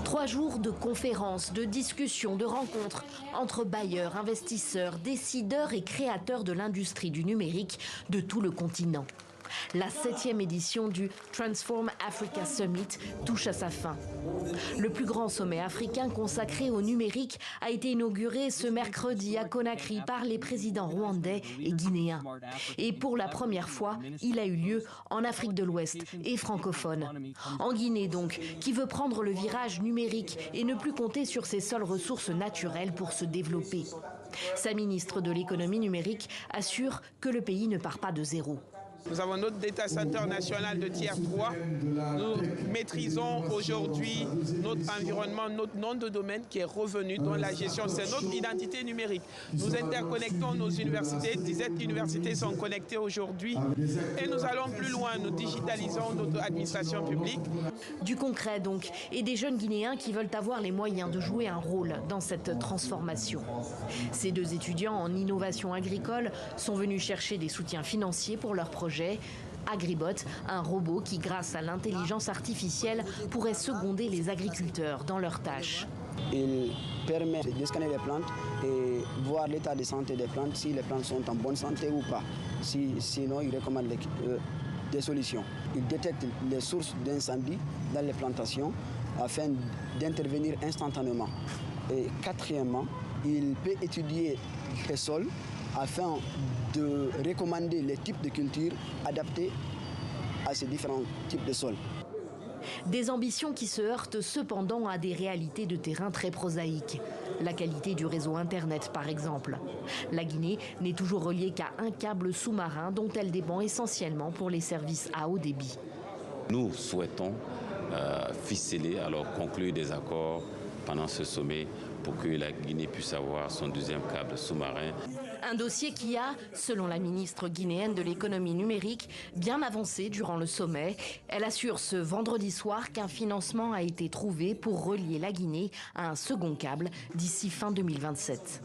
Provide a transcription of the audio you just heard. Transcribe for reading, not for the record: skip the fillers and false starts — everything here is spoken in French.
3 jours de conférences, de discussions, de rencontres entre bailleurs, investisseurs, décideurs et créateurs de l'industrie du numérique de tout le continent. La 7e édition du Transform Africa Summit touche à sa fin. Le plus grand sommet africain consacré au numérique a été inauguré ce mercredi à Conakry par les présidents rwandais et guinéens. Et pour la première fois, il a eu lieu en Afrique de l'Ouest et francophone. En Guinée donc, qui veut prendre le virage numérique et ne plus compter sur ses seules ressources naturelles pour se développer. Sa ministre de l'économie numérique assure que le pays ne part pas de zéro. Nous avons notre data center national de tier 3. Nous maîtrisons aujourd'hui notre environnement, notre nom de domaine qui est revenu, dont la gestion, c'est notre identité numérique. Nous interconnectons nos universités, 17 universités sont connectées aujourd'hui. Et nous allons plus loin, nous digitalisons notre administration publique. Du concret donc, et des jeunes Guinéens qui veulent avoir les moyens de jouer un rôle dans cette transformation. Ces 2 étudiants en innovation agricole sont venus chercher des soutiens financiers pour leur projet. Agribot, un robot qui, grâce à l'intelligence artificielle, pourrait seconder les agriculteurs dans leurs tâches. Il permet de scanner les plantes et voir l'état de santé des plantes, si les plantes sont en bonne santé ou pas. Sinon, il recommande des solutions. Il détecte les sources d'incendie dans les plantations afin d'intervenir instantanément. Et 4e, il peut étudier les sols afin de recommander les types de cultures adaptés à ces différents types de sols. Des ambitions qui se heurtent cependant à des réalités de terrain très prosaïques. La qualité du réseau Internet, par exemple. La Guinée n'est toujours reliée qu'à un câble sous-marin dont elle dépend essentiellement pour les services à haut débit. Nous souhaitons ficeler, alors conclure des accords pendant ce sommet pour que la Guinée puisse avoir son 2e câble sous-marin. Un dossier qui a, selon la ministre guinéenne de l'économie numérique, bien avancé durant le sommet. Elle assure ce vendredi soir qu'un financement a été trouvé pour relier la Guinée à un second câble d'ici fin 2027.